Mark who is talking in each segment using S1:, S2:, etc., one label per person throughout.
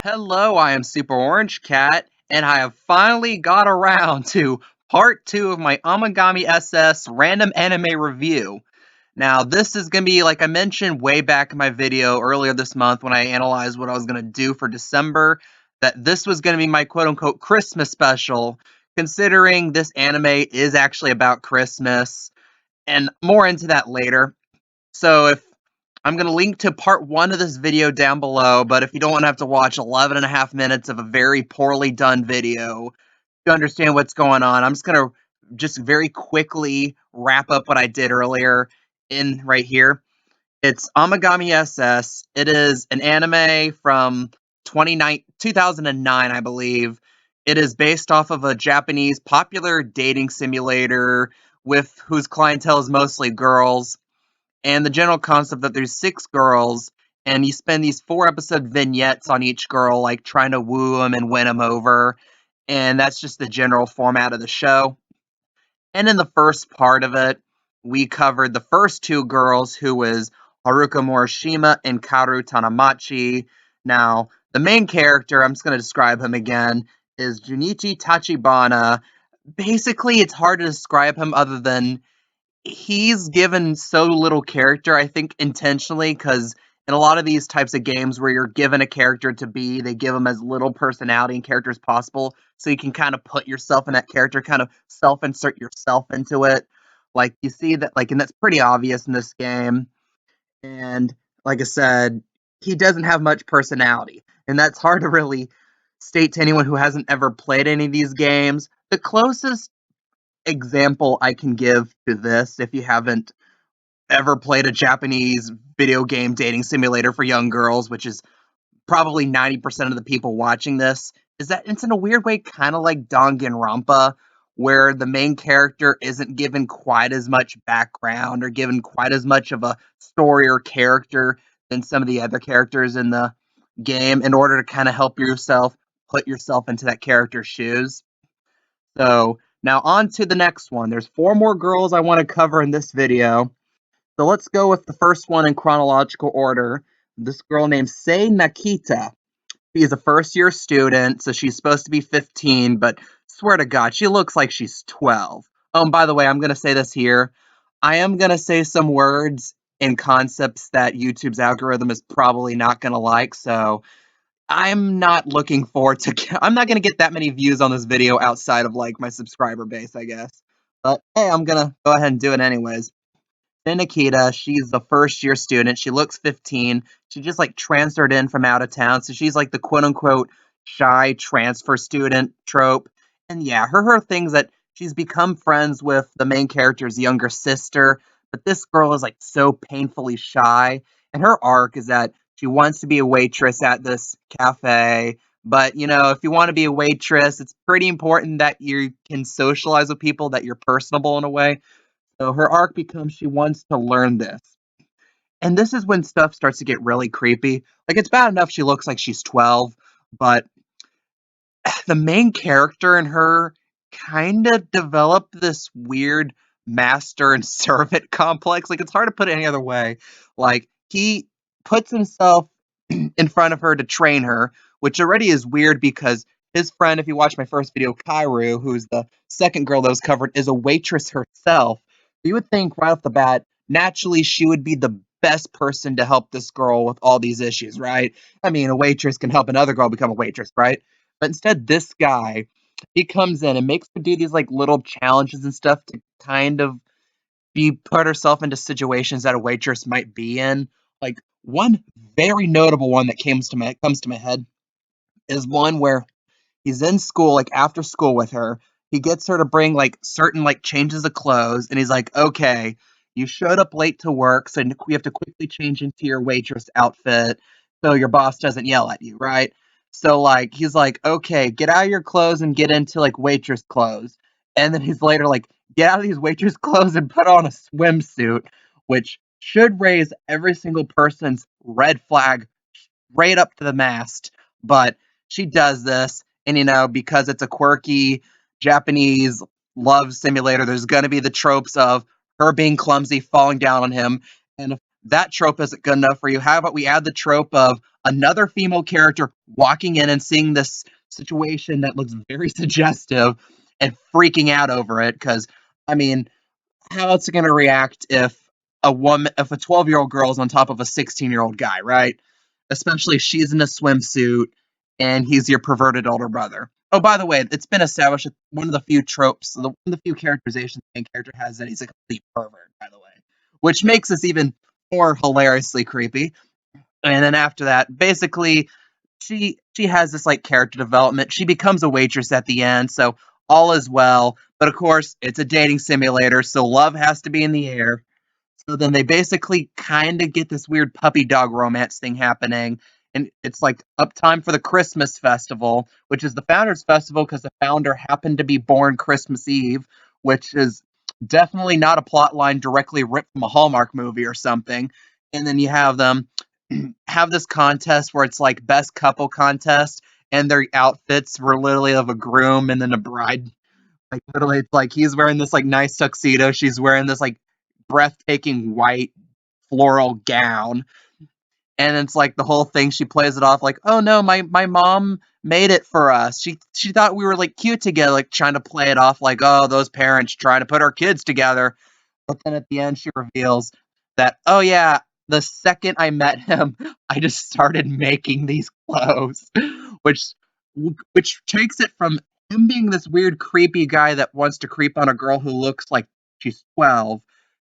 S1: Hello, I am SuperOrangeCat, and I have finally got around to part 2 of my Amagami SS random anime review. Now, this is going to be, like I mentioned way back in my video earlier this month when I analyzed what I was going to do for December, that this was going to be my quote-unquote Christmas special, considering this anime is actually about Christmas, and more into that later. So if I'm going to link to part 1 of this video down below, but if you don't want to have to watch 11 and a half minutes of a very poorly done video to understand what's going on, I'm just going to just very quickly wrap up what I did earlier in right here. It's Amagami SS. It is an anime from 2009, I believe. It is based off of a Japanese popular dating simulator with whose clientele is mostly girls. And the general concept that there's 6 girls, and you spend these 4-episode vignettes on each girl, like trying to woo them and win them over. And that's just the general format of the show. And in the first part of it, we covered the first 2 girls, who was Haruka Morishima and Kaoru Tanamachi. Now, the main character, I'm just going to describe him again, is Junichi Tachibana. Basically, it's hard to describe him other than he's given so little character, I think intentionally, because in a lot of these types of games where you're given a character to be, they give them as little personality and character as possible, so you can kind of put yourself in that character, kind of self-insert yourself into it. Like, you see that, like, and that's pretty obvious in this game. And, like I said, he doesn't have much personality, and that's hard to really state to anyone who hasn't ever played any of these games. The closest example I can give to this, if you haven't ever played a Japanese video game dating simulator for young girls, which is probably 90% of the people watching this, is that it's in a weird way kind of like Danganronpa, where the main character isn't given quite as much background or given quite as much of a story or character than some of the other characters in the game in order to kind of help yourself put yourself into that character's shoes. So now on to the next one. There's 4 more girls I want to cover in this video. So let's go with the first one in chronological order. This girl named Sei Nakita. She is a first-year student, so she's supposed to be 15, but swear to God, she looks like she's 12. Oh, and by the way, I'm going to say this here. I am going to say some words and concepts that YouTube's algorithm is probably not going to like, so I'm not looking forward to I'm not going to get that many views on this video outside of, like, my subscriber base, I guess. But, hey, I'm going to go ahead and do it anyways. Then Nikita, she's the first-year student. She looks 15. She just, like, transferred in from out of town, so she's, like, the quote-unquote shy transfer student trope. And, yeah, her thing's that she's become friends with the main character's younger sister, but this girl is, like, so painfully shy. And her arc is that she wants to be a waitress at this cafe, but, you know, if you want to be a waitress, it's pretty important that you can socialize with people, that you're personable in a way. So her arc becomes she wants to learn this. And this is when stuff starts to get really creepy. Like, it's bad enough she looks like she's 12, but the main character and her kind of develop this weird master and servant complex. Like, it's hard to put it any other way. Like, he puts himself in front of her to train her, which already is weird because his friend, if you watch my first video, Kairu, who's the second girl that was covered, is a waitress herself. You would think right off the bat, naturally, she would be the best person to help this girl with all these issues, right? I mean, a waitress can help another girl become a waitress, right? But instead, this guy, he comes in and makes her do these like little challenges and stuff to kind of be put herself into situations that a waitress might be in. Like, one very notable one that comes to my head is one where he's in school, like after school with her. He gets her to bring like certain like changes of clothes, and he's like, "Okay, you showed up late to work, so we have to quickly change into your waitress outfit so your boss doesn't yell at you, right?" So like he's like, "Okay, get out of your clothes and get into like waitress clothes." And then he's later like, "Get out of these waitress clothes and put on a swimsuit," which should raise every single person's red flag right up to the mast. But she does this, and you know, because it's a quirky Japanese love simulator, there's going to be the tropes of her being clumsy, falling down on him. And if that trope isn't good enough for you, how about we add the trope of another female character walking in and seeing this situation that looks very suggestive and freaking out over it because, I mean, how it's going to react if a 12-year-old girl is on top of a 16-year-old guy, right? Especially if she's in a swimsuit and he's your perverted older brother. Oh, by the way, it's been established that one of the few tropes, one of the few characterizations the main character has that he's a complete pervert, by the way, which makes this even more hilariously creepy. And then after that, basically, she has this like character development. She becomes a waitress at the end, so all is well. But of course, it's a dating simulator, so love has to be in the air. So then they basically kind of get this weird puppy dog romance thing happening. And it's like up time for the Christmas festival, which is the Founders Festival because the founder happened to be born Christmas Eve, which is definitely not a plot line directly ripped from a Hallmark movie or something. And then you have them have this contest where it's like best couple contest, and their outfits were literally of a groom and then a bride. Like literally, it's like he's wearing this like nice tuxedo, she's wearing this like breathtaking white floral gown, and it's like the whole thing. She plays it off like, "Oh no, my mom made it for us. She thought we were like cute together," like trying to play it off like, "Oh, those parents trying to put our kids together." But then at the end, she reveals that, "Oh yeah, the second I met him, I just started making these clothes," which which takes it from him being this weird, creepy guy that wants to creep on a girl who looks like she's 12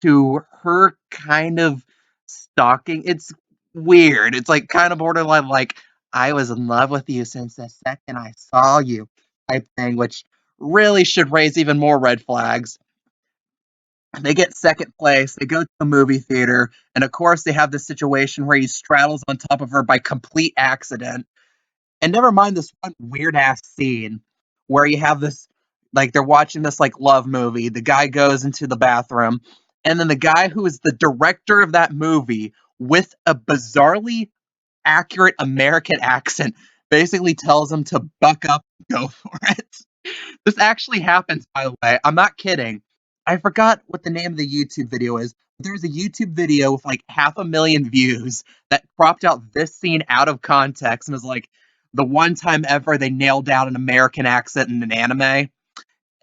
S1: to her kind of stalking. It's weird. It's like kind of borderline like I was in love with you since the second I saw you type thing, which really should raise even more red flags. They get second place, they go to a movie theater, and of course they have this situation where he straddles on top of her by complete accident. And never mind this one weird ass scene where you have this like they're watching this like love movie. The guy goes into the bathroom, and then the guy who is the director of that movie with a bizarrely accurate American accent basically tells him to buck up and go for it. This actually happens, by the way. I'm not kidding. I forgot what the name of the YouTube video is. But there's a YouTube video with like 500,000 views that cropped out this scene out of context and was like the one time ever they nailed down an American accent in an anime.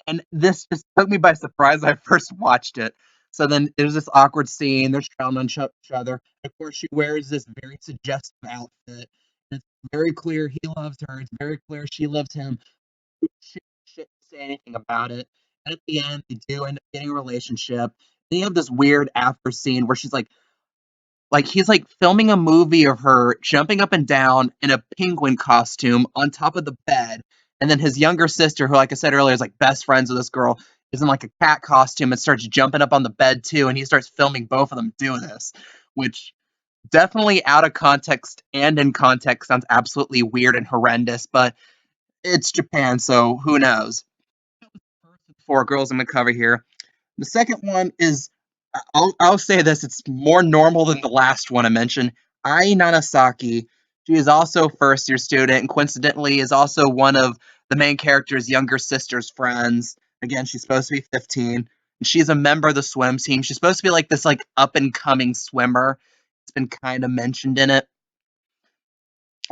S1: And this just took me by surprise when I first watched it. So then there's this awkward scene. They're straddling on each other. Of course, she wears this very suggestive outfit. It's very clear he loves her. It's very clear she loves him. She shouldn't say anything about it. And at the end, they do end up getting a relationship. Then you have this weird after scene where she's like he's like filming a movie of her jumping up and down in a penguin costume on top of the bed. And then his younger sister, who, like I said earlier, is like best friends with this girl, is in like a cat costume and starts jumping up on the bed too. And he starts filming both of them doing this, which definitely out of context and in context sounds absolutely weird and horrendous, but it's Japan, so who knows? Four girls I'm gonna cover here. The second one is I'll say this, it's more normal than the last one I mentioned. Ai Nanasaki. She is also a first year student and coincidentally is also one of the main character's younger sister's friends. Again, she's supposed to be 15. And she's a member of the swim team. She's supposed to be like this like up and coming swimmer. It's been kind of mentioned in it.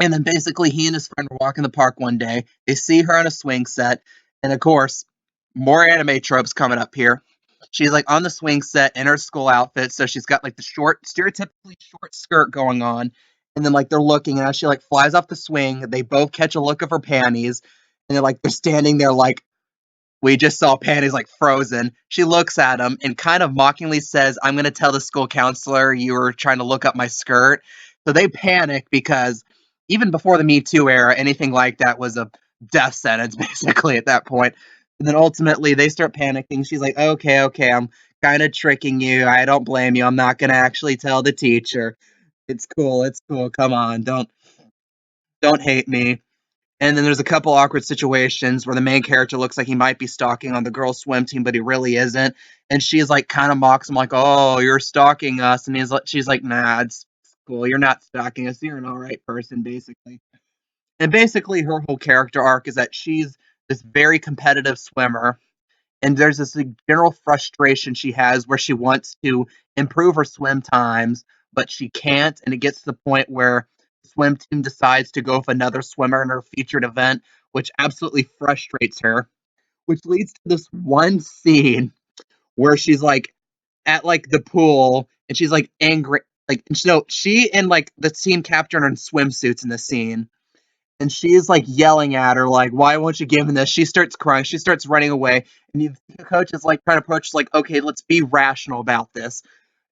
S1: And then basically he and his friend are walking the park one day. They see her on a swing set. And of course, more anime tropes coming up here. She's like on the swing set in her school outfit. So she's got like the short, stereotypically short skirt going on. And then like they're looking and as she like flies off the swing, they both catch a look of her panties. And they're standing there like, we just saw panties like frozen. She looks at him and kind of mockingly says, I'm going to tell the school counselor you were trying to look up my skirt. So they panic because even before the Me Too era, anything like that was a death sentence, basically, at that point. And then ultimately they start panicking. She's like, okay, I'm kind of tricking you. I don't blame you. I'm not going to actually tell the teacher. It's cool. Come on, don't hate me. And then there's a couple awkward situations where the main character looks like he might be stalking on the girls' swim team, but he really isn't. And she's like, kind of mocks him, like, "Oh, you're stalking us," and she's like, "Nah, it's cool. You're not stalking us. You're an all right person, basically." And basically, her whole character arc is that she's this very competitive swimmer, and there's this like, general frustration she has where she wants to improve her swim times, but she can't, and it gets to the point where swim team decides to go with another swimmer in her featured event, which absolutely frustrates her, which leads to this one scene where she's like at like the pool and she's like angry. Like, so she and like the team captain are in swimsuits in the scene, and she's like yelling at her, like, "Why won't you give him this?" She starts crying. She starts running away, and the coach is like trying to approach, like, "Okay, let's be rational about this."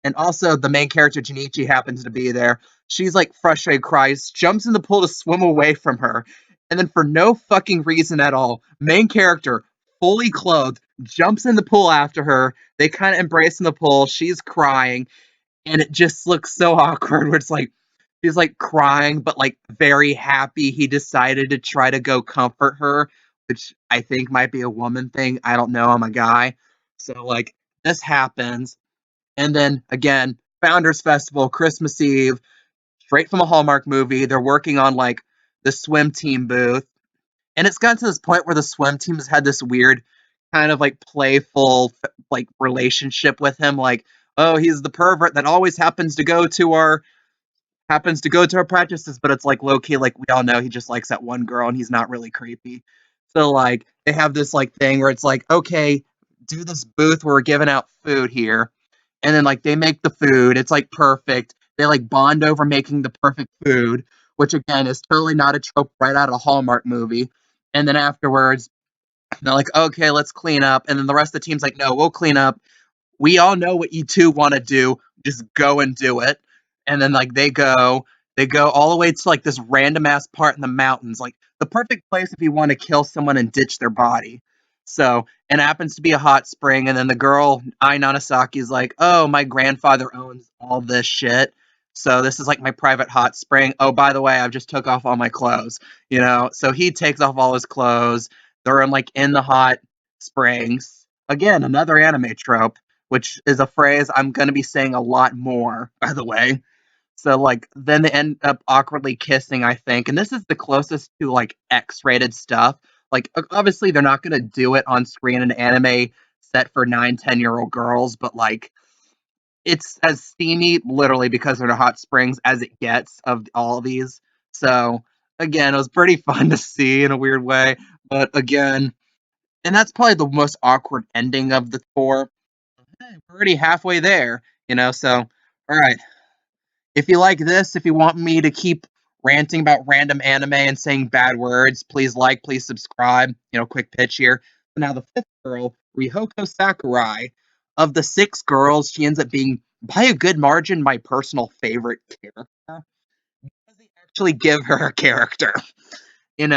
S1: And also, the main character Junichi happens to be there. She's like frustrated, cries, jumps in the pool to swim away from her, and then for no fucking reason at all, main character, fully clothed, jumps in the pool after her. They kind of embrace in the pool. She's crying, and it just looks so awkward. Where it's like she's like crying, but like very happy. He decided to try to go comfort her, which I think might be a woman thing. I don't know. I'm a guy, so like this happens, and then again, Founders Festival, Christmas Eve, straight from a Hallmark movie. They're working on like the swim team booth, and it's gotten to this point where the swim team has had this weird kind of like playful like relationship with him. Like, oh, he's the pervert that always happens to go to our practices, but it's like low key, like we all know he just likes that one girl and he's not really creepy. So like they have this like thing where it's like, okay, do this booth where we're giving out food here, and then like they make the food, it's like perfect. They like bond over making the perfect food, which again is totally not a trope right out of a Hallmark movie. And then afterwards, they're like, okay, let's clean up. And then the rest of the team's like, no, we'll clean up. We all know what you two want to do. Just go and do it. And then like they go all the way to like this random ass part in the mountains, like the perfect place if you want to kill someone and ditch their body. So, and it happens to be a hot spring, and then the girl Ai Nanasaki is like, "Oh, my grandfather owns all this shit, so this is like my private hot spring. Oh, by the way, I've just took off all my clothes, you know." So he takes off all his clothes. They're in the hot springs. Again, another anime trope, which is a phrase I'm going to be saying a lot more, by the way. So, like, then they end up awkwardly kissing, I think. And this is the closest to, like, X rated stuff. Like, obviously, they're not going to do it on screen in an anime set for 9, 10-year-old girls, but, like, it's as steamy, literally, because they're the hot springs as it gets of all of these. So, again, it was pretty fun to see in a weird way. But, again, and that's probably the most awkward ending of the tour. Hey, we're already halfway there, so all right. If you like this, if you want me to keep ranting about random anime and saying bad words, please like, please subscribe. Quick pitch here. So now the fifth girl, Rihoko Sakurai, of the six girls, she ends up being by a good margin my personal favorite character, because they actually give her a character. And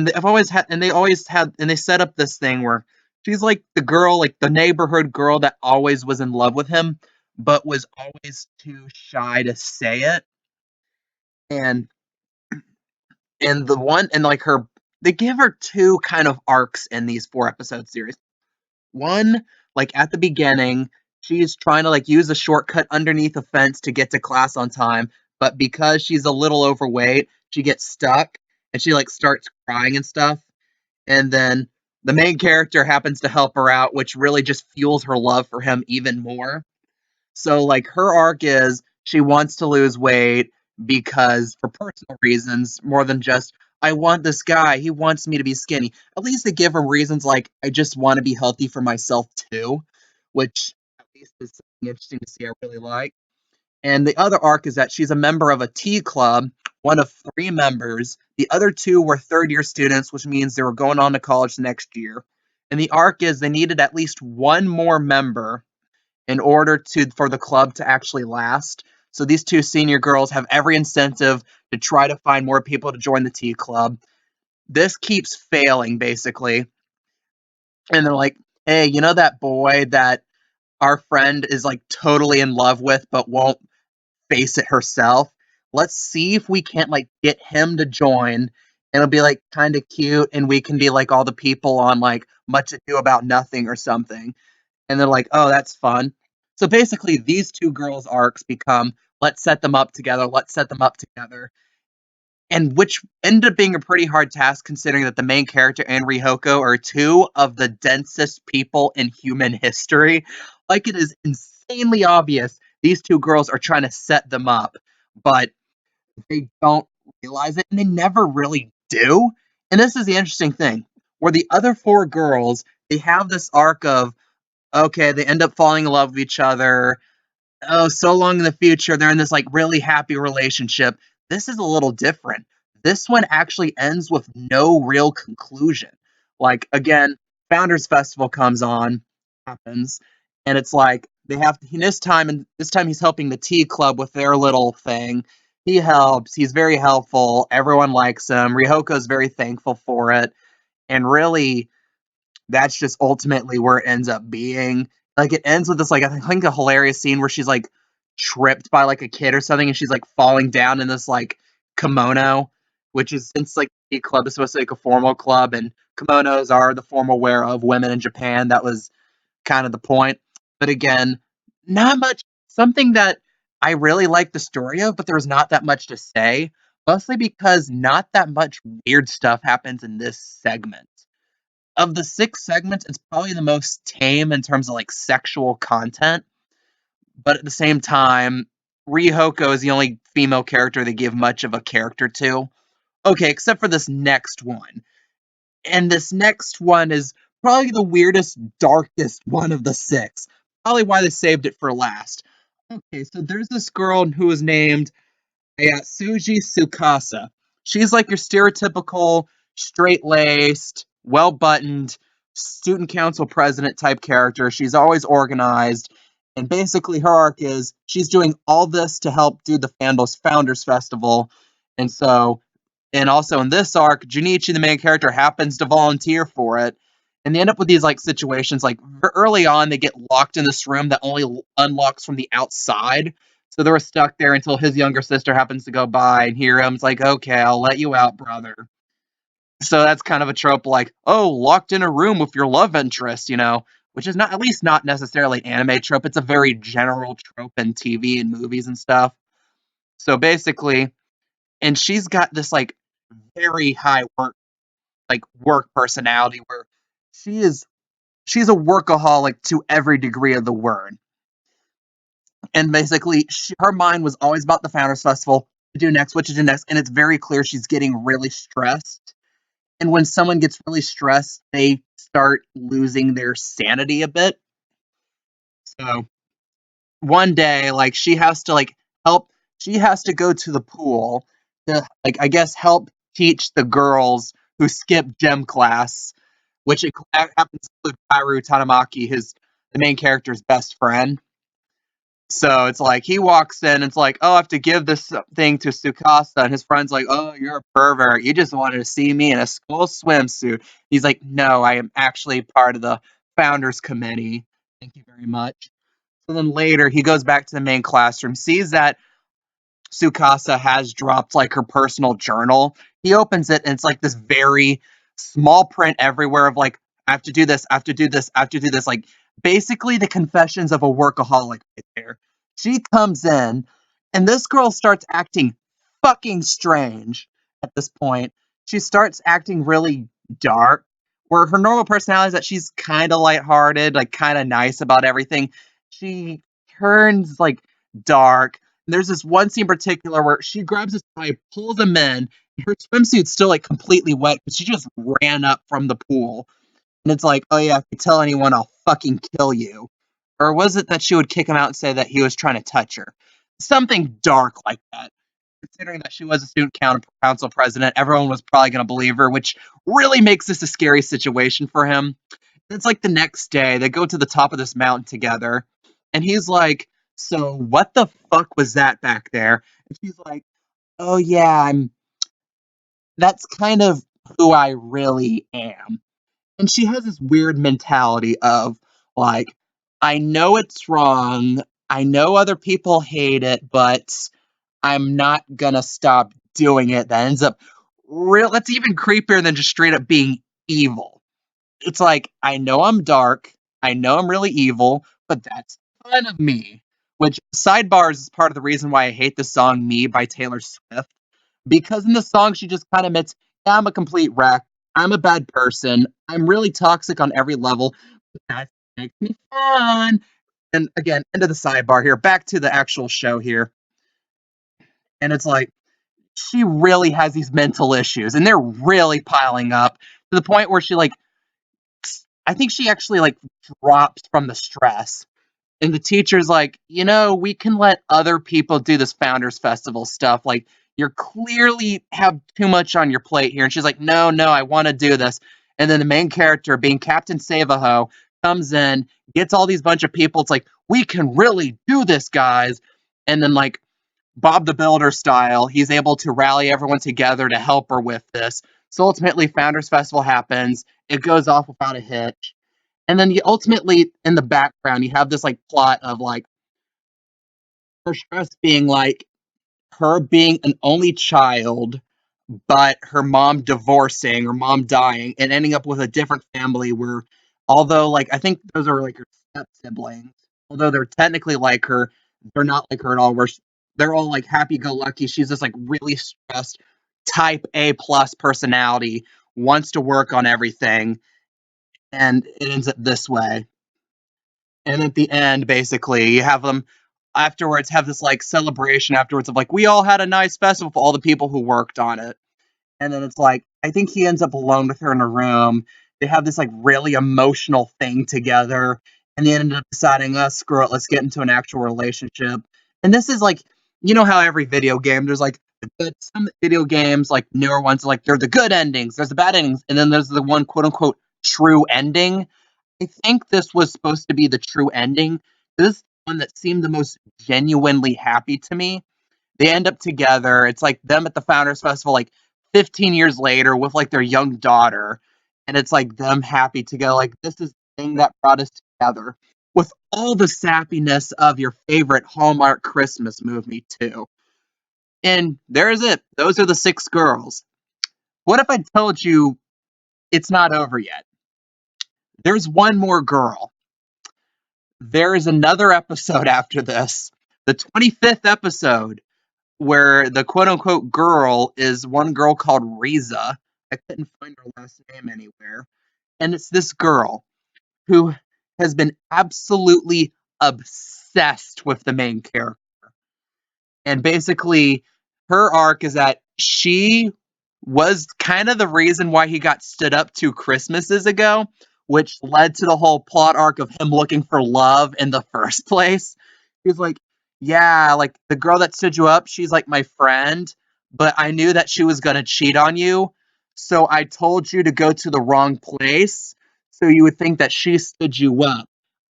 S1: they set up this thing where she's like the girl, like the neighborhood girl that always was in love with him, but was always too shy to say it. And the one, and like her, they give her two kind of arcs in these 4 episode series. One, like at the beginning, she's trying to like use a shortcut underneath a fence to get to class on time, but because she's a little overweight, she gets stuck and she like starts crying and stuff. And then the main character happens to help her out, which really just fuels her love for him even more. So, like, her arc is she wants to lose weight because for personal reasons, more than just, I want this guy, he wants me to be skinny. At least they give her reasons like, I just want to be healthy for myself too, which at least is something interesting to see. I really like. And the other arc is that she's a member of a tea club, one of 3 members. The other 2 were third year students, which means they were going on to college the next year. And the arc is they needed at least one more member in order for the club to actually last. So these 2 senior girls have every incentive to try to find more people to join the tea club. This keeps failing, basically. And they're like, hey, you know that boy that our friend is like totally in love with but won't face it herself? Let's see if we can't like get him to join. It'll be like kind of cute, and we can be like all the people on like Much Ado About Nothing or something. And they're like, oh, that's fun. So basically, these 2 girls' arcs become, let's set them up together, let's set them up together. And which ended up being a pretty hard task considering that the main character and Rihoko are 2 of the densest people in human history. Like, it is insanely obvious these 2 girls are trying to set them up, but they don't realize it, and they never really do. And this is the interesting thing, where the other four girls, they have this arc of, okay, they end up falling in love with each other. Oh, so long in the future, they're in this like really happy relationship. This is a little different. This one actually ends with no real conclusion. Like again, Founders Festival comes on, happens, and it's like they have this time he's helping the Tea Club with their little thing. He helps, he's very helpful, everyone likes him. Ryoko's very thankful for it. And really, that's just ultimately where it ends up being. Like it ends with this like I think a hilarious scene where she's like tripped by like a kid or something and she's like falling down in this like kimono, which is since like the club is supposed to be like a formal club and kimonos are the formal wear of women in Japan. That was kind of the point. But again, not much something that I really like the story of, but there's not that much to say. Mostly because not that much weird stuff happens in this segment of the six segments, it's probably the most tame in terms of like sexual content. But at the same time, Rihoko is the only female character they give much of a character to. Okay, except for this next one. And this next one is probably the weirdest, darkest one of the six. Probably why they saved it for last. Okay, so there's this girl who is named Suji Tsukasa. She's like your stereotypical straight laced, well buttoned student council president type character. She's always organized. And basically, her arc is she's doing all this to help do the Founders Festival. And so, and also in this arc, Junichi, the main character, happens to volunteer for it. And they end up with these like situations like early on, they get locked in this room that only unlocks from the outside. So they were stuck there until his younger sister happens to go by and hear him. It's like, okay, I'll let you out, brother. So that's kind of a trope like, oh, locked in a room with your love interest, which is not, at least not necessarily an anime trope. It's a very general trope in TV and movies and stuff. So basically, and she's got this like very high work personality where she is she's a workaholic to every degree of the word. And basically, her mind was always about the Founders Festival. To do next, what to do next, and it's very clear she's getting really stressed. And when someone gets really stressed, they start losing their sanity a bit. So one day, like she has to like help. She has to go to the pool to like I guess help teach the girls who skip gym class, which happens to include Kaoru Tanamaki, the main character's best friend. So it's like he walks in and it's like, oh, I have to give this thing to Tsukasa. And his friend's like, oh, you're a pervert. You just wanted to see me in a school swimsuit. He's like, no, I am actually part of the founders committee. Thank you very much. So then later he goes back to the main classroom, sees that Tsukasa has dropped like her personal journal. He opens it and it's like this very small print everywhere of like, I have to do this, I have to do this, I have to do this. Like basically the confessions of a workaholic right there. She comes in and this girl starts acting fucking strange at this point. She starts acting really dark, where her normal personality is that she's kind of lighthearted, like kind of nice about everything. She turns like dark. There's this one scene in particular where she grabs this guy, pulls him in. Her swimsuit's still like completely wet because she just ran up from the pool. And it's like, oh yeah, if you tell anyone, I'll fucking kill you. Or was it that she would kick him out and say that he was trying to touch her? Something dark like that. Considering that she was a student council president, everyone was probably going to believe her, which really makes this a scary situation for him. It's like the next day, they go to the top of this mountain together, and he's like, so what the fuck was that back there? And she's like, oh yeah, that's kind of who I really am. And she has this weird mentality of like, I know it's wrong, I know other people hate it, but I'm not gonna stop doing it. That ends up that's even creepier than just straight up being evil. It's like, I know I'm dark, I know I'm really evil, but that's fun of me. Which, sidebars, is part of the reason why I hate the song Me by Taylor Swift. Because in the song, she just kind of admits, yeah, I'm a complete wreck, I'm a bad person, I'm really toxic on every level, but that makes me fun. And again, end of the sidebar here, back to the actual show here. And it's like, she really has these mental issues, and they're really piling up to the point where she, like, I think she actually, like, drops from the stress. And the teacher's like, we can let other people do this Founders Festival stuff. Like, you're clearly have too much on your plate here. And she's like, no, I want to do this. And then the main character, being Captain Savaho, comes in, gets all these bunch of people. It's like, we can really do this, guys. And then, like, Bob the Builder style, he's able to rally everyone together to help her with this. So ultimately, Founders Festival happens. It goes off without a hitch. And then ultimately, in the background, you have this, like, plot of, like, her stress being, like, her being an only child, but her mom divorcing, her mom dying, and ending up with a different family where, although, like, I think those are, like, her step-siblings, although they're technically like her, they're not like her at all, where they're all, like, happy-go-lucky. She's this, like, really stressed, type A+ personality, wants to work on everything, and it ends up this way. And at the end, basically, you have them afterwards have this, like, celebration afterwards of, like, we all had a nice festival for all the people who worked on it. And then it's like, I think he ends up alone with her in a room. They have this, like, really emotional thing together. And they ended up deciding, screw it, let's get into an actual relationship. And this is like, how every video game, there's, like, some video games, like newer ones, like, they're the good endings, there's the bad endings, and then there's the one quote unquote true ending. I think this was supposed to be the true ending. This is the one that seemed the most genuinely happy to me. They end up together. It's like them at the Founders Festival, like 15 years later, with, like, their young daughter. And it's like them happy to go, like, this is the thing that brought us together. With all the sappiness of your favorite Hallmark Christmas movie, too. And there's it. Those are the 6 girls. What if I told you it's not over yet? There's one more girl. There is another episode after this, the 25th episode, where the quote-unquote girl is one girl called Riza. I couldn't find her last name anywhere. And it's this girl who has been absolutely obsessed with the main character. And basically, her arc is that she was kind of the reason why he got stood up 2 Christmases ago, which led to the whole plot arc of him looking for love in the first place. He's like, yeah, like, the girl that stood you up, she's like my friend, but I knew that she was going to cheat on you, so I told you to go to the wrong place, so you would think that she stood you up.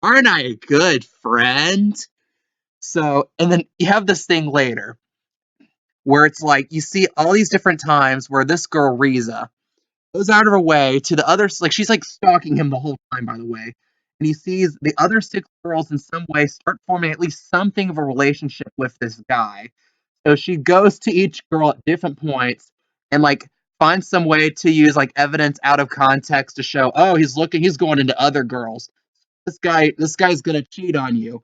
S1: Aren't I a good friend? So, and then you have this thing later where it's like you see all these different times where this girl, Riza, goes out of her way to the others. Like, she's, like, stalking him the whole time, by the way. And he sees the other 6 girls in some way start forming at least something of a relationship with this guy. So she goes to each girl at different points and, like, finds some way to use, like, evidence out of context to show, oh, he's going into other girls. This guy's gonna cheat on you.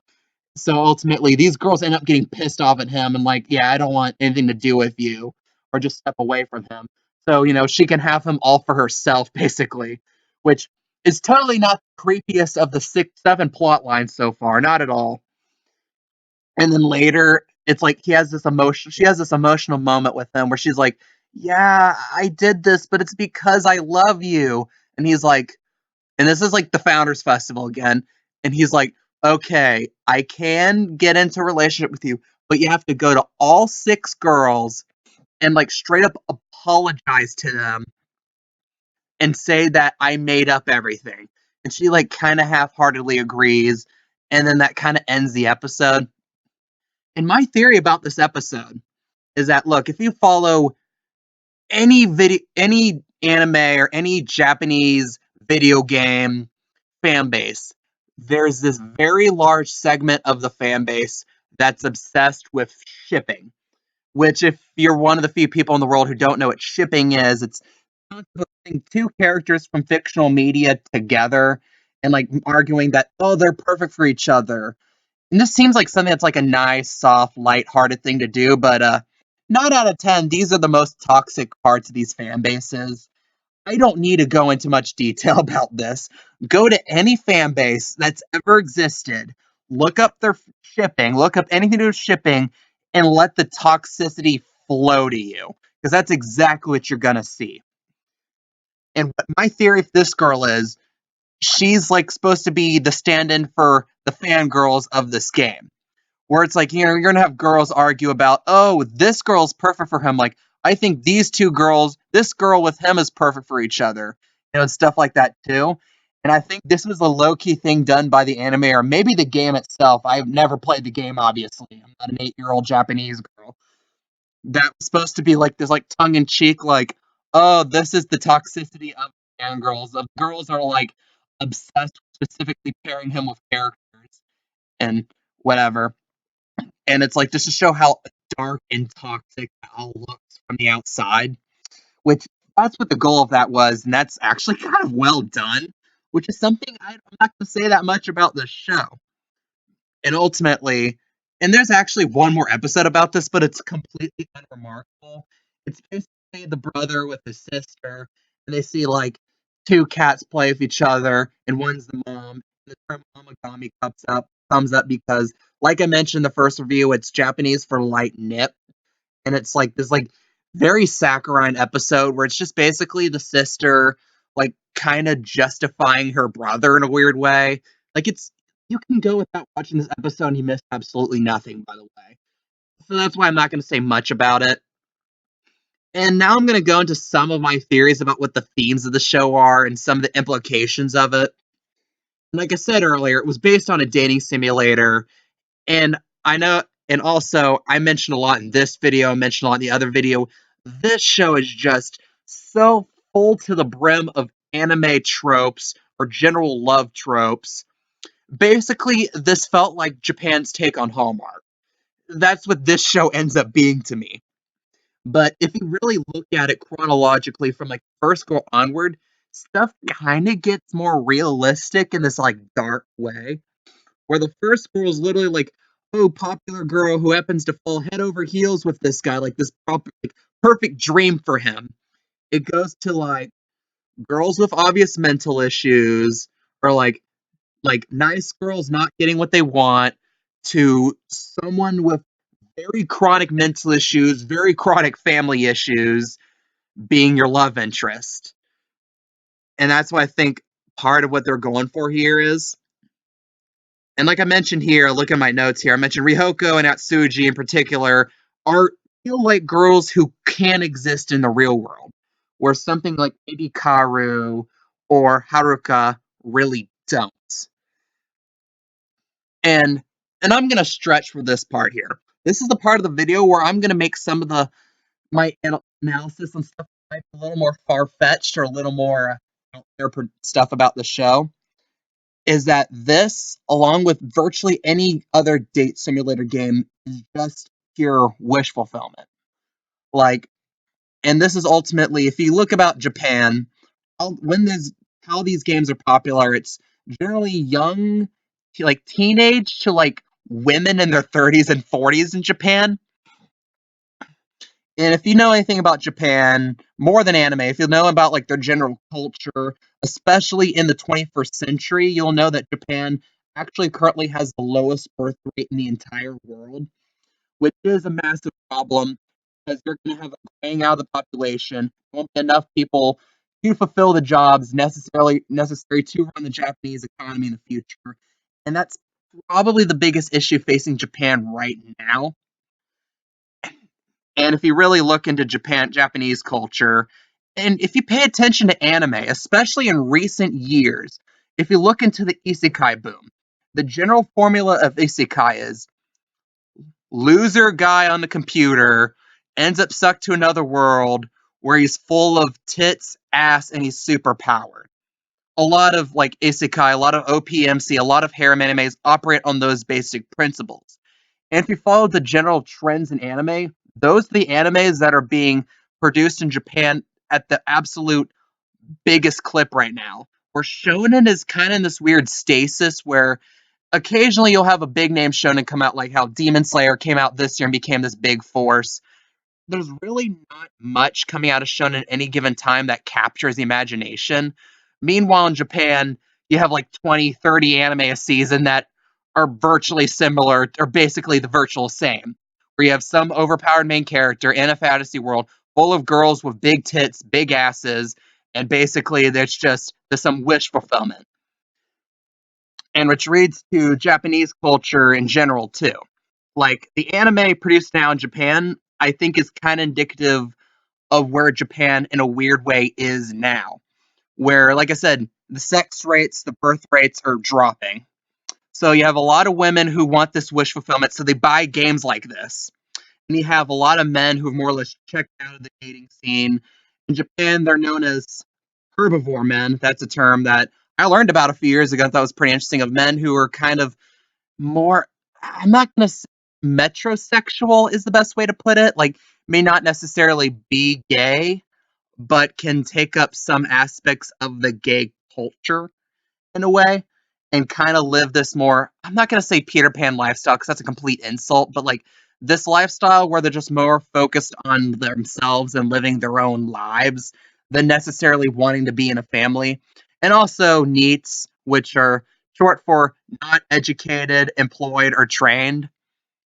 S1: So ultimately, these girls end up getting pissed off at him and, like, yeah, I don't want anything to do with you, or just step away from him. So, she can have him all for herself, basically, which is totally not the creepiest of the 7 plot lines so far, not at all. And then later, it's like she has this emotional moment with him where she's like, yeah, I did this, but it's because I love you. And he's like, and this is like the Founders Festival again. And he's like, okay, I can get into a relationship with you, but you have to go to all 6 girls and, like, straight up apologize to them and say that I made up everything. And she, like, kind of half-heartedly agrees. And then that kind of ends the episode. And my theory about this episode is that, look, if you follow any anime or any Japanese video game fan base, there's this very large segment of the fan base that's obsessed with shipping. Which, if you're one of the few people in the world who don't know what shipping is, it's putting 2 characters from fictional media together and, like, arguing that, oh, they're perfect for each other. And this seems like something that's like a nice, soft, light-hearted thing to do, but 9 out of 10, these are the most toxic parts of these fan bases. I don't need to go into much detail about this. Go to any fan base that's ever existed, look up their shipping, look up anything to do with shipping, and let the toxicity flow to you, because that's exactly what you're gonna see. And what my theory of this girl is, she's like supposed to be the stand-in for the fangirls of this game. Where it's like, you're gonna have girls argue about, oh, this girl's perfect for him. Like, I think these two girls, this girl with him is perfect for each other. And stuff like that too. And I think this was a low-key thing done by the anime, or maybe the game itself. I've never played the game, obviously. I'm not an 8-year-old Japanese girl. That was supposed to be like this, like, tongue-in-cheek, like, oh, this is the toxicity of fangirls. The girls are like obsessed with specifically pairing him with characters and whatever. And it's like just to show how dark and toxic it all looks from the outside, which that's what the goal of that was, and that's actually kind of well done, which is something I'm not going to say that much about the show. And ultimately, and there's actually one more episode about this, but it's completely unremarkable. It's basically the brother with his sister, and they see like two cats play with each other, and one's the mom. And the term Amagami comes up because, like I mentioned in the first review, it's Japanese for light nip, and it's like this like very saccharine episode where it's just basically the sister like kind of justifying her brother in a weird way. Like, it's, you can go without watching this episode and you miss absolutely nothing, by the way. So that's why I'm not going to say much about it. And now I'm going to go into some of my theories about what the themes of the show are and some of the implications of it. Like I said earlier, it was based on a dating simulator. And I know, and also, I mentioned a lot in this video, I mentioned a lot in the other video. This show is just so full to the brim of anime tropes or general love tropes. Basically, this felt like Japan's take on Hallmark. That's what this show ends up being to me. But if you really look at it chronologically from like first girl onward, stuff kind of gets more realistic in this like dark way. Where the first girl is literally like, oh, popular girl who happens to fall head over heels with this guy, like this perfect dream for him. It goes to like girls with obvious mental issues, or like nice girls not getting what they want, to someone with very chronic mental issues, very chronic family issues being your love interest. And that's what I think part of what they're going for here is. And like I mentioned here, look at my notes here. I mentioned Rihoko and Atsuji in particular are feel like girls who can exist in the real world, where something like maybe Karu or Haruka really don't. And I'm gonna stretch for this part here. This is the part of the video where I'm gonna make some of my analysis and stuff a little more far fetched or a little more out there stuff about the show. Is that this, along with virtually any other date simulator game, is just pure wish fulfillment. Like, and this is ultimately, if you look about Japan, how these games are popular, it's generally young, like teenage to like women in their 30s and 40s in Japan. And if you know anything about Japan, more than anime, if you know about like their general culture, especially in the 21st century, you'll know that Japan actually currently has the lowest birth rate in the entire world, which is a massive problem because you're going to have a graying out of the population. There won't be enough people to fulfill the jobs necessary to run the Japanese economy in the future. And that's probably the biggest issue facing Japan right now. And if you really look into Japanese culture, and if you pay attention to anime, especially in recent years, if you look into the isekai boom, the general formula of isekai is loser guy on the computer ends up sucked to another world where he's full of tits, ass, and he's super powered. A lot of like isekai, a lot of OPMC, a lot of harem animes operate on those basic principles. And if you follow the general trends in anime, those are the animes that are being produced in Japan at the absolute biggest clip right now. Where shonen is kind of in this weird stasis where occasionally you'll have a big name shonen come out, like how Demon Slayer came out this year and became this big force. There's really not much coming out of shonen at any given time that captures the imagination. Meanwhile, in Japan, you have like 20, 30 anime a season that are virtually similar, or basically the virtual same. where you have some overpowered main character in a fantasy world full of girls with big tits, big asses, and basically there's just some wish fulfillment. And which reads to Japanese culture in general too. Like the anime produced now in Japan, I think is kind of indicative of where Japan in a weird way is now. Where, like I said, the sex rates, the birth rates are dropping. So you have a lot of women who want this wish fulfillment, so they buy games like this. And you have a lot of men who have more or less checked out of the dating scene. In Japan, they're known as herbivore men. That's a term that I learned about a few years ago. I thought was pretty interesting, of men who are kind of more, I'm not going to say metrosexual is the best way to put it. Like, may not necessarily be gay, but can take up some aspects of the gay culture in a way and kind of live this more, I'm not going to say Peter Pan lifestyle because that's a complete insult, but like this lifestyle where they're just more focused on themselves and living their own lives than necessarily wanting to be in a family. And also NEETs, which are short for not educated, employed, or trained,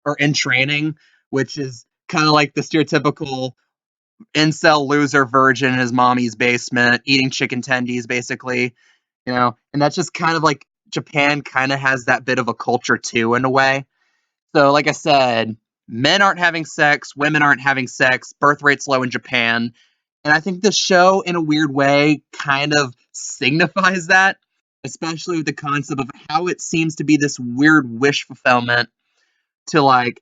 S1: or in training, which is kind of like the stereotypical incel loser virgin in his mommy's basement eating chicken tendies, basically, and that's just kind of like Japan kind of has that bit of a culture too, in a way. So, like I said, men aren't having sex, women aren't having sex, birth rate's low in Japan. And I think the show, in a weird way, kind of signifies that, especially with the concept of how it seems to be this weird wish fulfillment to, like,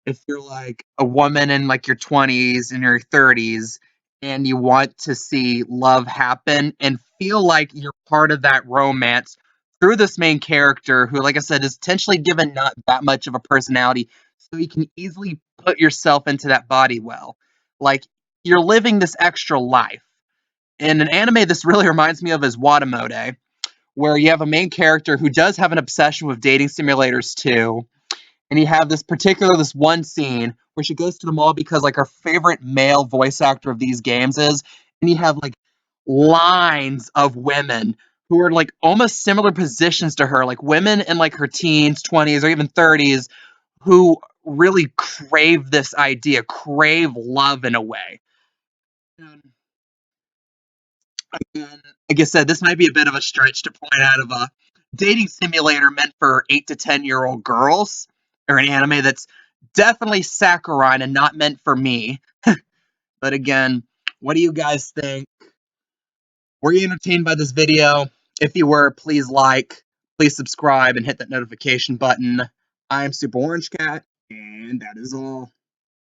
S1: if you're like a woman in like your 20s and your 30s and you want to see love happen and feel like you're part of that romance through this main character who, like I said, is potentially given not that much of a personality, so you can easily put yourself into that body well. Like, you're living this extra life. In an anime, this really reminds me of is Watamode, where you have a main character who does have an obsession with dating simulators too, and you have this one scene where she goes to the mall because like her favorite male voice actor of these games is, and you have like lines of women who are like almost similar positions to her, like women in like her teens, 20s, or even 30s, who really crave this idea, crave love in a way. And again, like I said, this might be a bit of a stretch to point out of a dating simulator meant for 8 to 10-year-old girls, or an anime that's definitely saccharine and not meant for me. But again, what do you guys think? Were you entertained by this video? If you were, please like, please subscribe, and hit that notification button. I'm SuperOrangeCat, and that is all.